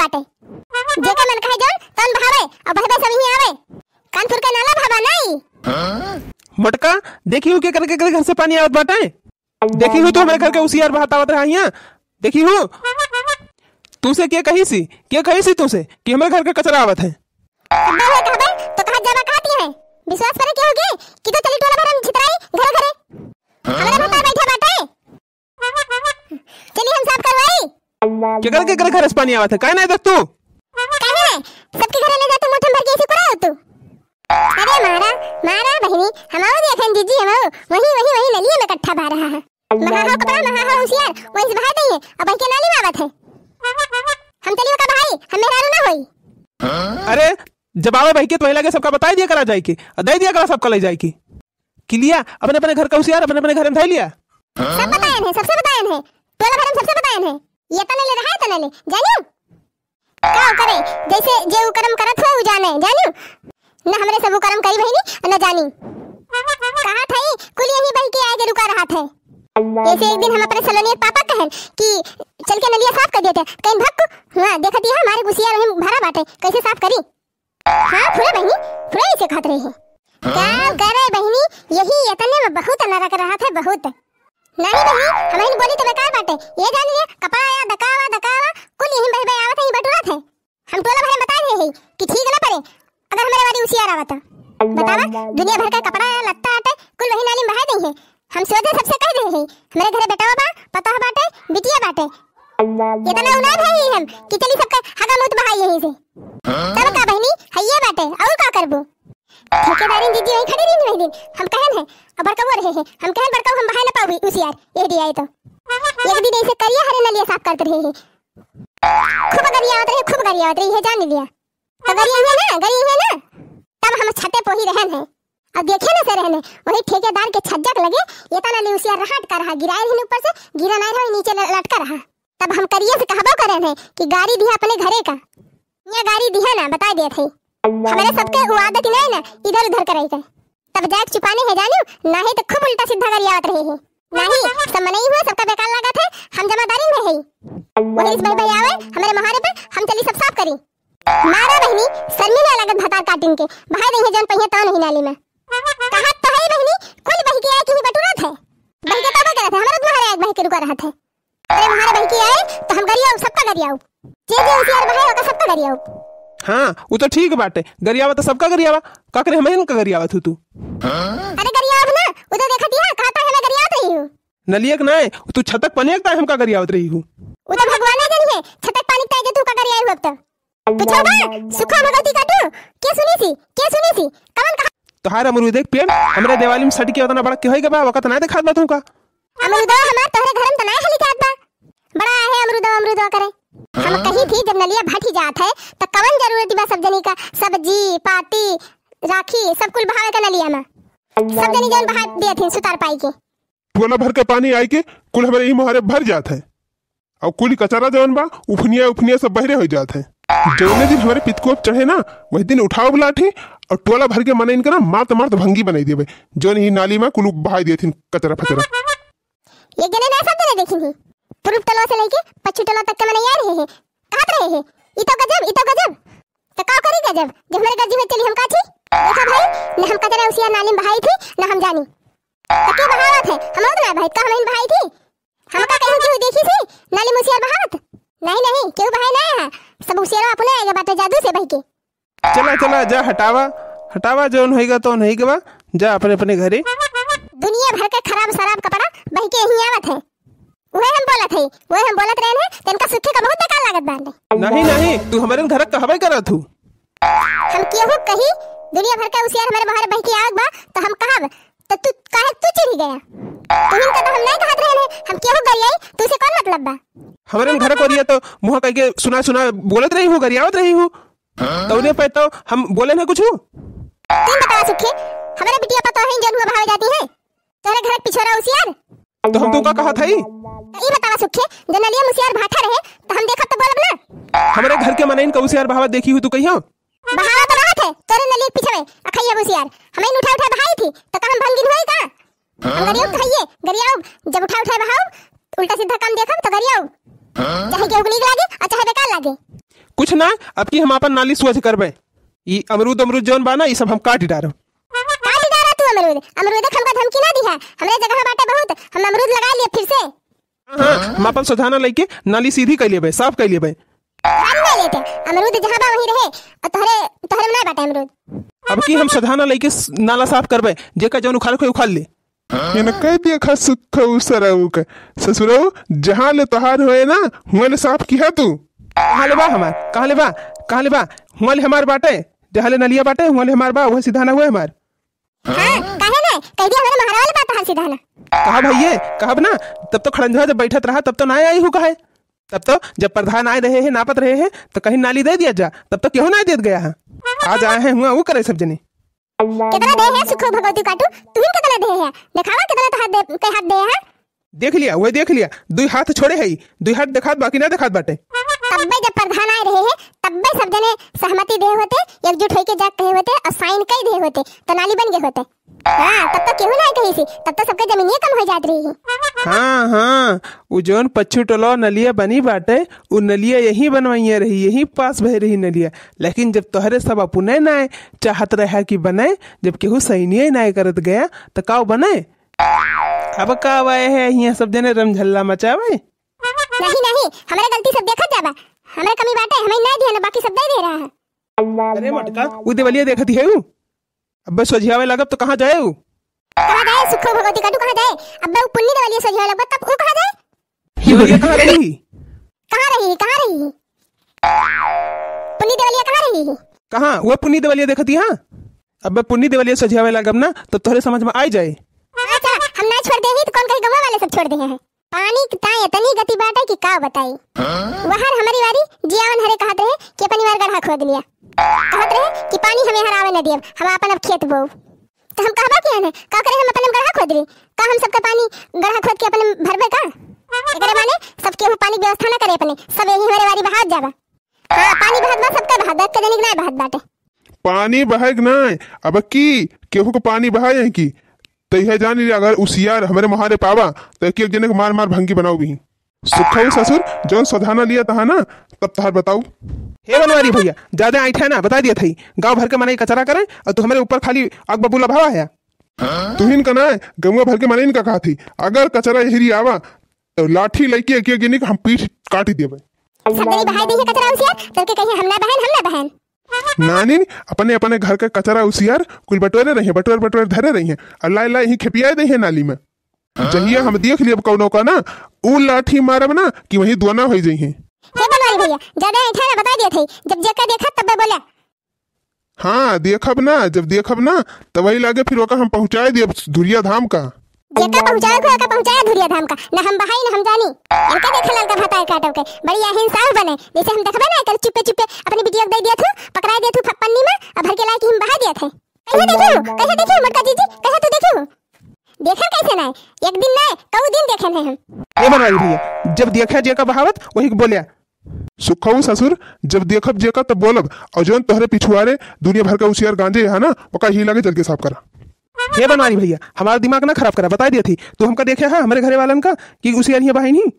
बाटे। जेका मन कहे जौन तन भावे और बहबे सब ही आवे। कानपुर का नाला भावा नहीं। मटका देखी हूँ के करके घर से पानी आवत बाटे। देखी हूँ तो हमारे घर के उसियार बहातावत रहा यहाँ। देखी हूँ तुमसे क्या कही सी तुमसे कि हमारे घर का कचरा आवत है। तो कहा जावा कहती है विश्वास करे क्या होगे कि तो चली टोला भरम छितराई घरे घरे हमारे भता बैठे बाटे। चलिए हम साफ करवाई के घर घर से पानी आवत है। काहे नहीं देख तू काहे सबके घरे ले जाते मुठम भर के ऐसे कुराओ तू। अरे मारा बहनी हमाओ देखन दीजिए हमाओ वही नलिए में इकट्ठा भा रहा है। महाहा कपड़ा महाहा होशियार वही से बहा दई है अब के नाली में आवत है। हम चलिए का भाई हम मेहरारू ना होई। अरे जब आवे भाई के तो लगे सबका बता दिया करा जाए की दे दिया करा सबका ले जाए की लिया अपने अपने घर का उसियार अपने अपने घर में धै लिया। सब बतायन है सबसे बतायन है टोला भर में सबसे बतायन है। ये तने ले रहा है तने ले जानियो क्या करे जैसे जे उ कर्म करत है उ जाने जानियो ना हमरे सब कर्म करी बहनी न जानी। कहा था कुल यही बह के आगे रुका रहा था। ऐसे एक दिन हम अपने सलोनी पापा कहन कि चल के नलिया साफ कर देते कहीं भक्क हां देखती है हमारे गुसिया रहे भरा बाटे कैसे साफ करी। हां फुरा बहनी फुरा इसे खात रही है क्या करे बहनी यही इतने में बहुत नरक रहा था बहुत। नहीं बहनी हमें बोली तो बेकार बाटे ये जान लिया कपड़ा आया दकावा कुल यही बह बह आवत है बटुरा थे। हम टोला भरे बता रहे हैं कि ठीक ना पड़े अगर हमारे वाली उसियार आवत बतावा दुनिया भर का कपड़ा लत्ता आटे कुल वही नाली में बहा दई है। हम सोचे सबसे कह रहे हैं हमारे घरे बेटा बा पता बाटे बिटिया बाटे इतना उनाद है हम कि चली सबका हगा मुत बहाई यहीं से तब का बहनी हइये बाटे और का करबो। ठेकेदारी दीदी वही खड़ी रही नहीं दिन हम कहन है अब बड़का रहे हैं हम कहन बड़का हम बहाए ना पाऊगी उसियार ये दिया तो एक दिन ऐसे करिया हरे नलिया साफ करते रहे हैं खूब गरिया आवत रही है जान लिया तो गरिया है ना तब हम छते पोही रहन है। अब देखे ना से रहने वही ठेकेदार के छज्जक लगे ये तना ले उसियार रहट कर रहा गिराए ही ऊपर से गिरा नहीं रहा नीचे लटका रहा। तब हम करिए से कहबो करे हैं कि गाड़ी दिया अपने घरे का ये गाड़ी दिया ना बता दिए थे हमारे सबके वो आदत नहीं ना इधर उधर करे के तब जाके छुपाने है जानियो नहीं तो खूब उल्टा सीधा गरिया आवत रहे हैं नहीं सब नहीं हुआ सबका बेकार लगा थे हम जमादारी में है वही इस भाई आवे हमारे महारे पे हम चली सब साफ करी मारा बहनी शर्मी ना लगत भतार काटिन के बहा दे है जन पहिया ता नहीं नाली में कहा तो है बहनी कुल बह के आए कि बटुरा थे बह के तब करे थे हमारे तुम्हारे एक बह के रुका रहा थे। अरे हमारे बह के आए तो हम गरियाओ सबका गरियाओ जे उसियार बहाए का सबका गरियाओ। हां वो तो ठीक बाटे गरियावा तो सबका गरियावा का करे हमें का गरियावा तू अरे गरियाव ना वो तो देखती है कहता है मैं गरियावत रही हूं नलियक ना तू छतक पनेक हम का गरियावत रही हूं वो तो भगवान जानी है छतक पानी ताए तू का गरियाई हो अब पूछो बा सुखा भगवती काटू के सुनी सी कौन कहा तोहार अमरूद देख पेड़ हमरे दिवाली में सट के उतना बड़ा के होई बा वक्त ना दिखात बा तू का अमरूद हमार तोहरे घर में तना है लिखात बा बड़ा है अमरूद करे हम कही थी जब नलिया भटी जात है तो कवन जरूरत बा सब जनी का सब्जी पाती राखी सब कुल बहावे का नलिया में सब जनी जन बहा दिए थे सुतार पाई के टोला भर के पानी आई के कुल हमारे ई मोहरे भर जात है और कुल कचरा जवन बा उफनिया सब बहरे हो जात है। जौने दिन हमारे पितकोप चढ़े ना वही दिन उठाओ बुलाठी और टोला भर के मने इनका ना मात भंगी बनाई देबे जोन ही नाली में कुल बहाई दिए थी कचरा फचरा। ये जने ना सब जने देखी थी पूर्व टोला से लेके पश्चिम टोला तक के मने यार है कहत रहे हैं ई तो गजब तो का करी गजब जब मेरे गजी में चली हम काठी देखा भाई न हम कचरा उसिया नाली में बहाई थी न हम जानी तो के बहावत है हम ना भाई का हम बहाई थी हम का कहीं क्यों देखी थी नाली में उसिया बहावत नहीं क्यों बहाई ना है सब उसिया अपने आएगा बात जादू से भाई के चला जा हटावा जोन होएगा तो नहीं गवा जा अपने घरे। दुनिया भर के खराब शराब कपड़ा बह के यही आवत है वही हम बोलत रहे हैं तनका सुखे का बहुत बेकार लागत बांधे नहीं तू हमारे घर का हवाई करत हूं हम केहू कही दुनिया भर का उसियार हमारे बाहर बह के आवत बा तो हम कहब तो तू काहे तू चिढ़ गया तुम का तो हम नहीं कहत रहे हम केहू गरियाई तू से कौन मतलब बा हमारे घर को रिया तो मुंह कह के सुना बोलत रही हूं गरियावत रही हूं तौने पे तो हम बोले ना कुछ तुम बता सुखे हमारे बिटिया पता है जन हुआ भाव जाती है तोरे घर पिछोरा उसियार तो हम तुमका कहा था ई बतावा सुखे जनलिया मुसियार भाठा रहे तो हम देखत तो बोलब ना हमारे घर के मनइन का उसियार भाव देखी हूं तू कहियो बहावा तो रहत है तोरे नलिया पीछे में अखैया उसियार हमें उठा बहाई थी तो का हम भंगिन होई का हम गरियो कहिए गरियाओ जब उठा बहाओ उल्टा सीधा काम देखब तो गरियाओ चाहे के उगली लागे और चाहे बेकार लागे कुछ ना, अब की हम अपन नाली स्वच्छ करबे। ई अमरूद अमरूद जौन बा ना, ई सब हम काट डारो। काट डारा तू अमरूद? अमरूद हमका धमकी ना दिहा, हमरे जगह बाटे बहुत, हम अमरूद लगा लिए फिर से। हां, हम अपन सुधाना लेके नाली सीधी कर लेबे, साफ कर लेबे। हम नहीं लेते अमरूद, जहां बा वहीं रहे, और तोहरे में ना बाटे अमरूद। अब की हम सुधाना लेके नाला साफ करबे, जेका जौन उखाड़ के उखाड़ ले। ये न कह दिया खा सुख उसरऊ के ससुरऊ, जहां ले तोहार होए ना हुआ ले साफ किया तू। कहाँ ले बा हमार, कहाँ ले बा हुआ ले हमार बाटे, जहाँ ले नलिया बाटे हुआ ले हमार बा, वह सीधा ना हुआ हमार। हां काहे ना कह दिया हमारे महाराज वाले बात, हां सीधा ना कहा भैये, कहब ना, तब तो खड़ंजा जब बैठत रहा तब तो ना आई हूँ कहे। तब तो जब प्रधान आए रहे हैं, नापत रहे हैं, तो कहीं नाली दे दिया जा, तब तो क्यों ना देत गया है। आज आए हैं हुआ वो करे सब जने। कितना दे है सुखो भगवती काटू, तू ही कितना दे है, दिखावा कितना तो हाथ दे है। देख लिया, वही देख लिया, दुई हाथ छोड़े है, दुई हाथ दिखात बाकी ना दिखात बाटे। तब्बे जब प्रधान आए रहे हैं, तब्बे सब जने सहमति दे होते, एकजुट होके जाग कहे होते और साइन कई दे होते, तो नाली बन गए होते। हां तब तो केहू ना कही सी, तब तो सबके जमीनिए कम हो जात रही। हाँ, वो जोन पच्चू टोलो नलिया बनी बाटे, वो नलिया यही बनवाइया रही, यही पास भय रही नलिया। लेकिन जब तोहरे सब अपने ना चाहत रहा कि बने, जब केहू सैनिये ना करत गया, तो का बने। अब का आए है यहाँ सब जने रमझल्ला मचावे। नहीं हमारे गलती सब देखत जाबा, हमारे कमी बाटे, हमें नहीं दिया ना, बाकी सब दे रहा है। अरे मटका, वो देवलिया देखती है वो, अब सोझियावे लगब तो कहाँ जाए वो। कहाँ जाए सुखो भगवती काटू, कहाँ जाए? अब वो पुण्य देवलिया सोझियावे लगब तब वो कहाँ जाए? देवलिया कहाँ रही? पुण्य देवलिया कहाँ रही? कहाँ वो पुण्य देवलिया देखती। हाँ अब पुण्य देवलिया सोझियावे लगब ना, तो तोहरे समझ में आ जाए। अच्छा हम ना छोड़ दे ही तो कौन कहीं गांव वाले सब छोड़ दे हैं। पानी का इतनी गति बाटे कि का बताई। वहां हमारी वारी जियावन हरे कहत रहे कि अपनी बार गड्ढा खोद लिया, कहत रहे कि पानी हमें हरावे न दियब, हम अपन अब खेत बोव। तो हम कहबा कि है का करे, हम अपन गड्ढा खोद ली, का हम सबका पानी गड्ढा खोद के अपन भरबे का? एकरे माने सब केहू पानी व्यवस्था न करे अपने, सब यही हमारे वारी बहात जाबा। हां पानी बहात बा, सबका बहात के जनिक ना बहात बाटे। पानी बहाएग ना, अब की केहू को पानी बहाए की तो यह जान ली, अगर उसियार हमारे मुहारे पावा तो एक एक जने को मार मार भंगी बनाऊ भी। सुखाऊ ससुर जौन सधाना लिया था ना, तब तहार बताऊ। हे बनवारी भैया, ज्यादा ऐठा ना, बता दिया था गांव भर के मनाई कचरा करे, और तू हमारे ऊपर खाली आग बबूला भावा है। तुहिन का ना गंगा भर के मनाई का कहा थी, अगर कचरा यही आवा तो लाठी लेके एक एक जने को हम पीठ काट दिए। सब जनी बहाई दी है कचरा उसियार, चल के कहिए हम ना बहन। नानी अपने अपने घर का कचरा उसियार कुल बटोरे रही है, बटोर धरे रही है, अल्लाह ला यही खेपिया दे है नाली में। जहिया हम देख लिए कौनो का ना उ लाठी मारब ना कि वही दोना हो जाई है। हे बनवारी भैया ज्यादा ऐठा ना, बता दिया थे, जब जेका देखा तब बोला। हाँ देखब ना, जब देखब ना तब वही लागे फिर ओका हम पहुंचाए दिए धुरिया धाम का। जेका पहुंचाया धुरिया धाम का, ना हम बहाई ना हम जानी। इनका देखे लड़का भताए काटव के बड़ी अहिंसा बने, जैसे हम देखबे ना कर चुपे अपनी बिटिया दे दिया था, पकड़ा दिया था पन्नी में, अब भर के लायक हम बहा दिया थे। कैसे देखियो मटका जीजी, कैसे तू देखियो? देखा कैसे ना, एक दिन ना कऊ दिन देखे नहीं हम। ये बनवारी भैया जब देखा जेका बहावत वही बोलिया। सुखाऊ ससुर जब देखब जेका तब बोलब, और जौन तोहरे पिछुआरे दुनिया भर का उसियार गांजे है ना, ओका ही लागे चल के साफ करा। हे बनवारी भैया हमारा दिमाग ना खराब करा, बता दिया थी तो हमका देखे है हमारे घरे वालन का कि उसियार ही बहाई नहीं।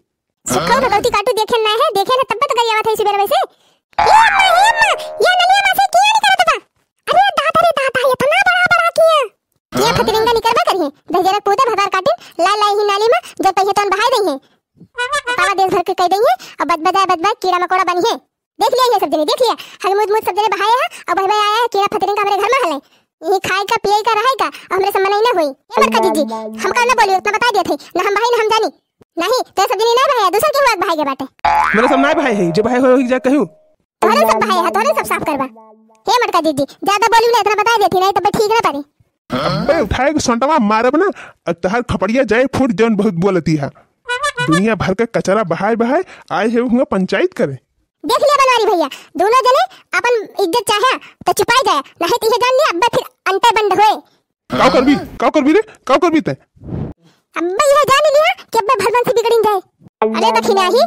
सुखाऊ भगवती काटू देखे ना है, देखे ना तब तो गरियावा था इसी बेर वैसे। ये अम्मा ये नलिया में से क्यों नहीं करत बा? अरे दाता ये इतना बड़ा किया। ये फतिरंगा निकलबा करिए, दजरा कूदे भगार काटिन ला ही नाली में, जब पहिए तोन बहाई देंगे, पावा देश भर के कह देंगे, और बदबदा कीड़ा मकोड़ा बनी है। देख लिया ये सब जने, देख लिया हरमुद मुद सब जने बहाया है, और भाई आया है कीड़ा फतिरंगा हमारे घर में हले, यही खाए का पिए का रहे का, और हमरे सम्मान नहीं हुई। ये मत कर दीजिए, हमका ना बोलियो, उतना बता दिए थे ना, हम भाई ना हम जानी नहीं, तो सब जने ना भाई दूसरे के बात भाई के बाटे। मेरे सब ना भाई है, जो भाई हो जा कहूं तोरे सब भाई है, तोरे सब साफ करबा। हे मटका दीदी ज्यादा बोली ना, इतना बता देती नहीं तब ठीक ना पारी। अबे उठाए के संटवा मारब ना, तहार खपड़िया जाए फुट जौन बहुत बोलती है। दुनिया भर के कचरा बहाए आए है हुआ पंचायत करे। देख लिया बनवारी भैया, दोनों जने अपन इज्जत चाहे तो छुपाई जाए, नहीं तो ये जान लिया अब्बे फिर अंतर बंद होए। काव कर भी ते अब्बे ये जान लिया कि अब्बे भरवन से बिगड़िन जाए। अरे बखिना ही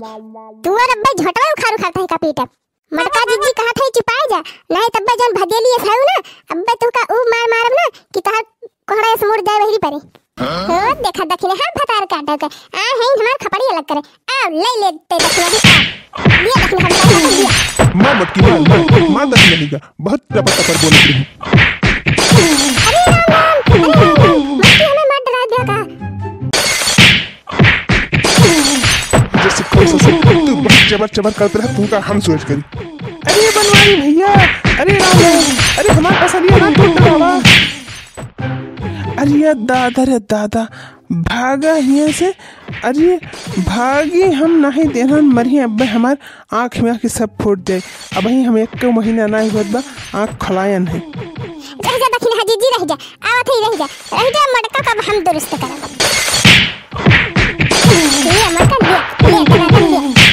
तू और अब्बे झटवा उखाड़ है का पीटा। मटका जीजी कहा था छुपाई जा, नहीं तब्बे जौन भदेली है ना, अब्बे तू का ऊ मारब ना कि तहार कोहड़ा से मुड़ जाए वही परे। हो देखा दखिने हां भतार काटा के आ है हमार खपड़ी अलग करे, आ ले ते दखिना भी ये दखिना हम लिया मार मटकी मार दस नहीं का बहुत टपर टपर बोल रही हूँ। मटकी हमें मार डरा दिया का। जैसे कोई से तू बहुत जबर जबर करते रहा तू का हम सोच करी। अरे बनवारी भैया, अरे राम अरे हमारा पसलिया ना टूट रहा। अरे दादा रे दादा भागा हिया से। अरे भागी हम नहीं देना मरी अब हमार आँख में आके सब फूट जाए। अब ही हम एक महीना ना हुआ बा आँख खलायन है। रह जा दखिन हाजी रह जा आवत ही रह जा मटका कब हम दुरुस्त करब। ये मटका ले टका ले